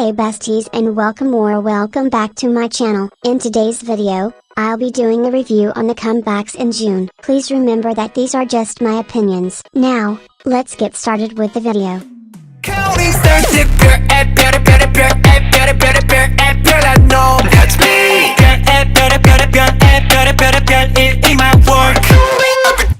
Hey besties and welcome back to my channel. In today's video, I'll be doing a review on the comebacks in June. Please remember that these are just my opinions. Now, let's get started with the video.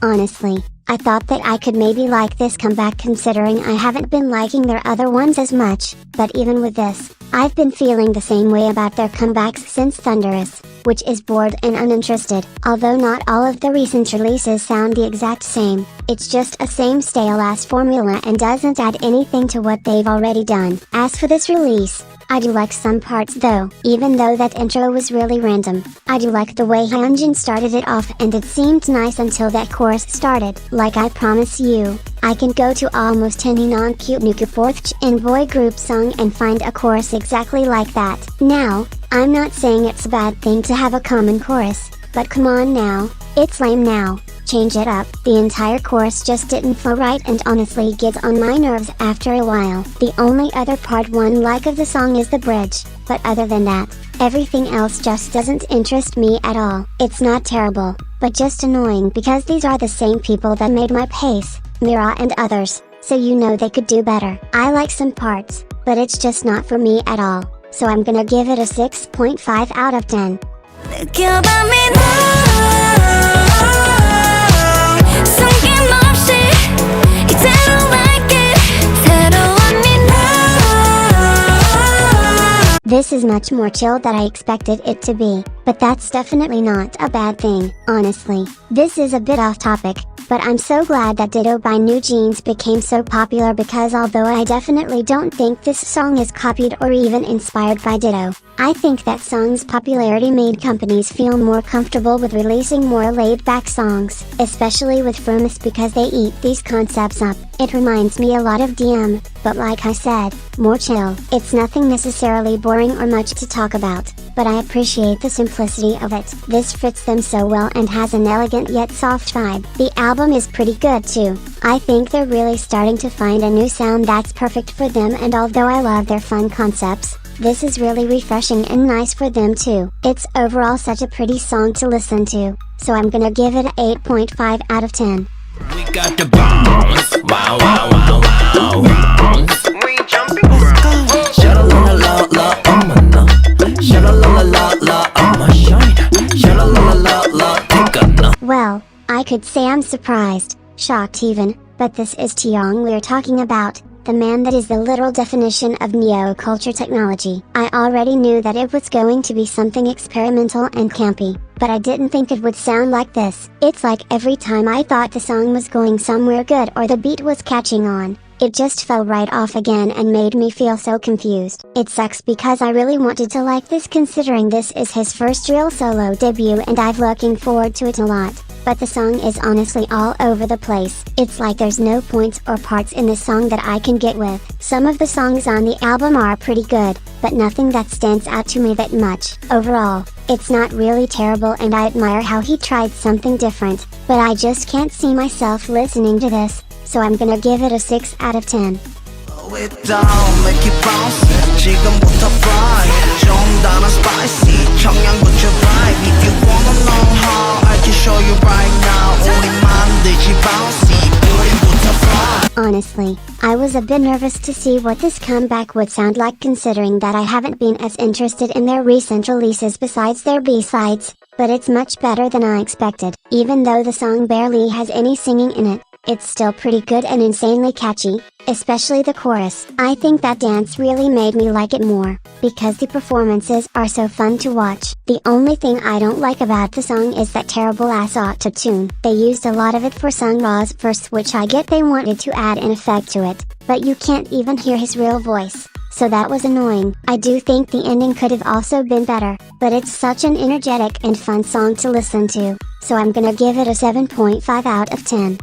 Honestly, I thought that I could maybe like this comeback considering I haven't been liking their other ones as much, but even with this, I've been feeling the same way about their comebacks since Thunderous, which is bored and uninterested. Although not all of the recent releases sound the exact same, it's just a same stale-ass formula and doesn't add anything to what they've already done. As for this release, I do like some parts though, even though that intro was really random. I do like the way Hyunjin started it off and it seemed nice until that chorus started. Like I promise you, I can go to almost any non-cute nuku 4th in boy group song and find a chorus exactly like that. Now, I'm not saying it's a bad thing to have a common chorus, but come on now, it's lame now. Change it up. The entire chorus just didn't flow right and honestly gets on my nerves after a while. The only other part one like of the song is the bridge, but other than that, everything else just doesn't interest me at all. It's not terrible, but just annoying because these are the same people that made My Pace, Mira and others, so you know they could do better. I like some parts, but it's just not for me at all, so I'm gonna give it a 6.5 out of 10. This is much more chill than I expected it to be, but that's definitely not a bad thing, honestly. This is a bit off topic, but I'm so glad that Ditto by New Jeans became so popular because although I definitely don't think this song is copied or even inspired by Ditto, I think that song's popularity made companies feel more comfortable with releasing more laid-back songs, especially with Frumis because they eat these concepts up. It reminds me a lot of DM, but like I said, more chill. It's nothing necessarily boring or much to talk about, but I appreciate the simplicity of it. This fits them so well and has an elegant yet soft vibe. The album is pretty good too. I think they're really starting to find a new sound that's perfect for them, and although I love their fun concepts, this is really refreshing and nice for them too. It's overall such a pretty song to listen to, so I'm gonna give it an 8.5 out of 10. We got the bounce, wow wow wow wow bounce. We jumping around. Sha-la-la-la-la, I'm a nut. Sha-la-la-la-la, I'm a shine. Sha-la-la-la-la, take a nut. Well, I could say I'm surprised, shocked even, but this is Taeyong we're talking about, the man that is the literal definition of neo-culture technology. I already knew that it was going to be something experimental and campy, but I didn't think it would sound like this. It's like every time I thought the song was going somewhere good or the beat was catching on, it just fell right off again and made me feel so confused. It sucks because I really wanted to like this considering this is his first real solo debut and I've looking forward to it a lot. But the song is honestly all over the place. It's like there's no points or parts in this song that I can get with. Some of the songs on the album are pretty good, but nothing that stands out to me that much. Overall, it's not really terrible and I admire how he tried something different, but I just can't see myself listening to this, so I'm gonna give it a 6 out of 10. Honestly, I was a bit nervous to see what this comeback would sound like considering that I haven't been as interested in their recent releases besides their B-sides, but it's much better than I expected. Even though the song barely has any singing in it, it's still pretty good and insanely catchy, especially the chorus. I think that dance really made me like it more, because the performances are so fun to watch. The only thing I don't like about the song is that terrible ass auto-tune. They used a lot of it for Sung Ra's verse, which I get they wanted to add an effect to it, but you can't even hear his real voice, so that was annoying. I do think the ending could have also been better, but it's such an energetic and fun song to listen to, so I'm gonna give it a 7.5 out of 10.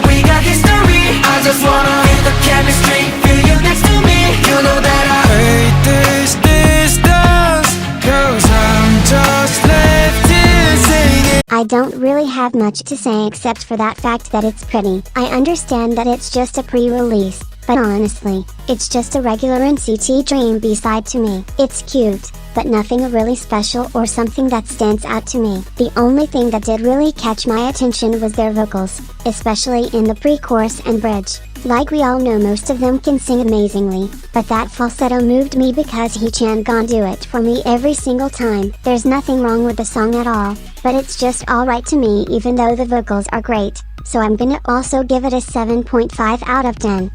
We got history. I just wanna hit the chemistry. Feel you next to me. You know that I hate this distance, 'cause I'm just left here singing. I don't really have much to say except for that fact that it's pretty. I understand that it's just a pre-release, but honestly, it's just a regular NCT Dream B-side to me. It's cute, but nothing really special or something that stands out to me. The only thing that did really catch my attention was their vocals, especially in the pre-chorus and bridge. Like we all know, most of them can sing amazingly, but that falsetto moved me because Hee-chan gon do it for me every single time. There's nothing wrong with the song at all, but it's just alright to me even though the vocals are great, so I'm gonna also give it a 7.5 out of 10.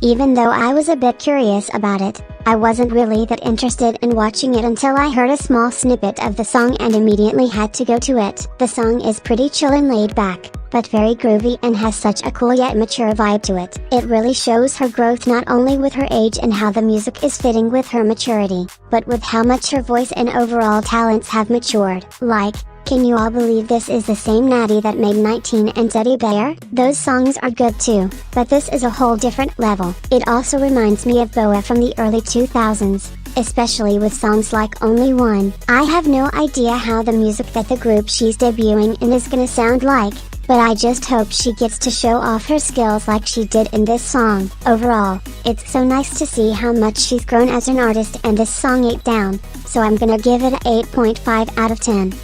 Even though I was a bit curious about it, I wasn't really that interested in watching it until I heard a small snippet of the song and immediately had to go to it. The song is pretty chill and laid back, but very groovy and has such a cool yet mature vibe to it. It really shows her growth not only with her age and how the music is fitting with her maturity, but with how much her voice and overall talents have matured. Like, can you all believe this is the same Natty that made 19 and Teddy Bear? Those songs are good too, but this is a whole different level. It also reminds me of Boa from the early 2000s, especially with songs like Only One. I have no idea how the music that the group she's debuting in is gonna sound like, but I just hope she gets to show off her skills like she did in this song. Overall, it's so nice to see how much she's grown as an artist, and this song ate down, so I'm gonna give it an 8.5 out of 10.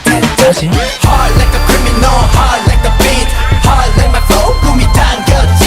Hard like a criminal, hard like the beat, hard like my flow, 꿈이 당겼지.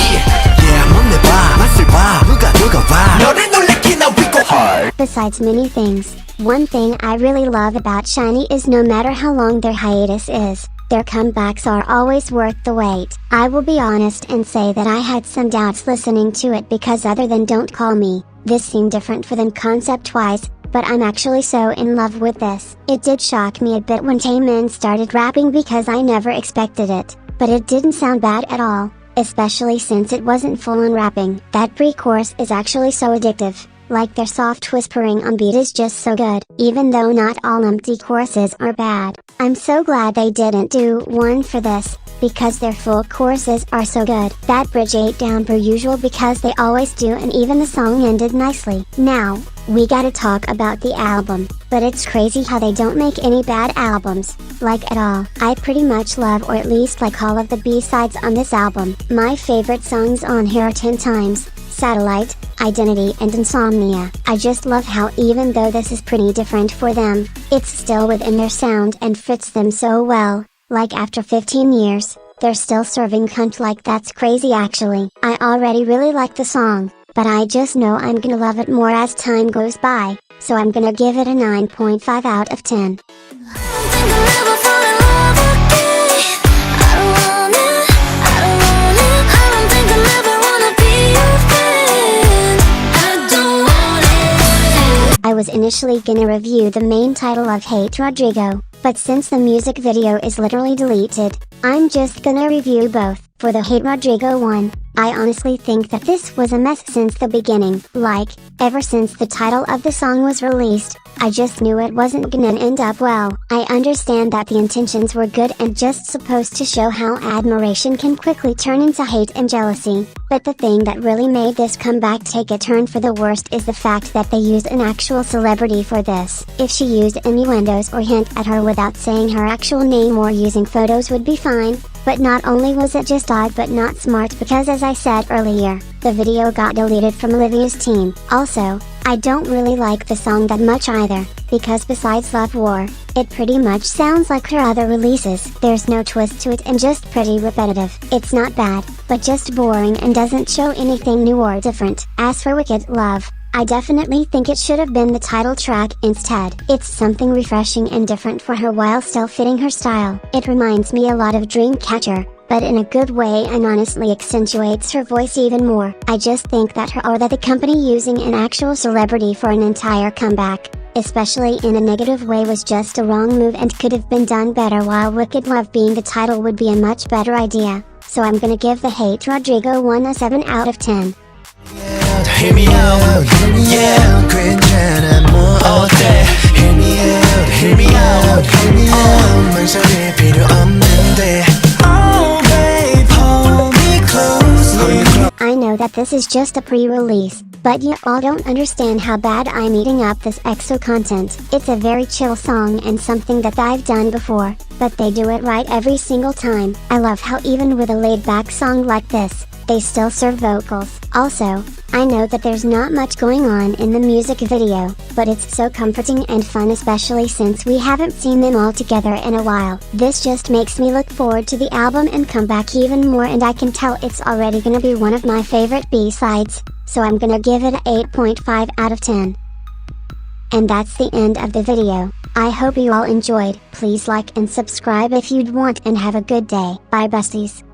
Yeah, 뭔데 봐, 맛을 봐, 누가 봐. 너를 놀래키나 we go hard. Besides many things, one thing I really love about SHINee is no matter how long their hiatus is, their comebacks are always worth the wait. I will be honest and say that I had some doubts listening to it because other than Don't Call Me, this seemed different for them concept-wise, but I'm actually so in love with this. It did shock me a bit when Taeyong started rapping because I never expected it, but it didn't sound bad at all, especially since it wasn't full-on rapping. That pre-chorus is actually so addictive, like their soft whispering on beat is just so good, even though not all empty choruses are bad. I'm so glad they didn't do one for this, because their full choruses are so good. That bridge ate down per usual because they always do, and even the song ended nicely. Now, we gotta talk about the album, but it's crazy how they don't make any bad albums, like at all. I pretty much love or at least like all of the B-sides on this album. My favorite songs on here are 10 Times, Satellite, Identity and Insomnia. I just love how even though this is pretty different for them, it's still within their sound and fits them so well. Like after 15 years, they're still serving cunt, like that's crazy actually. I already really like the song, but I just know I'm gonna love it more as time goes by, so I'm gonna give it a 9.5 out of 10. I was initially gonna review the main title of Hate Rodrigo, but since the music video is literally deleted, I'm just gonna review both. For the Hate Rodrigo one, I honestly think that this was a mess since the beginning. Like, ever since the title of the song was released, I just knew it wasn't gonna end up well. I understand that the intentions were good and just supposed to show how admiration can quickly turn into hate and jealousy, but the thing that really made this comeback take a turn for the worst is the fact that they used an actual celebrity for this. If she used innuendos or hint at her without saying her actual name or using photos would be fine, but not only was it just odd but not smart, because as I said earlier, the video got deleted from Olivia's team. Also, I don't really like the song that much either, because besides Love War, it pretty much sounds like her other releases. There's no twist to it and just pretty repetitive. It's not bad, but just boring and doesn't show anything new or different. As for Wicked Love, I definitely think it should have been the title track instead. It's something refreshing and different for her while still fitting her style. It reminds me a lot of Dreamcatcher, but in a good way, and honestly accentuates her voice even more. I just think that her or that the company using an actual celebrity for an entire comeback, especially in a negative way, was just a wrong move and could have been done better, while Wicked Love being the title would be a much better idea. So I'm gonna give the Hate Rodrigo one a 7 out of 10. Hear me out, yeah, 괜찮아 뭐 어때? Hear me out, hear me out, hear me out. 망설일 필요 없는데. Oh babe, hold me closely. I I know that this is just a pre-release, but you all don't understand how bad I'm eating up this EXO content. It's a very chill song and something that I've done before, but they do it right every single time. I love how even with a laid-back song like this, they still serve vocals. Also, I know that there's not much going on in the music video, but it's so comforting and fun, especially since we haven't seen them all together in a while. This just makes me look forward to the album and comeback even more, and I can tell it's already gonna be one of my favorite B-sides, so I'm gonna give it a 8.5 out of 10. And that's the end of the video. I hope you all enjoyed. Please like and subscribe if you'd want, and have a good day. Bye besties.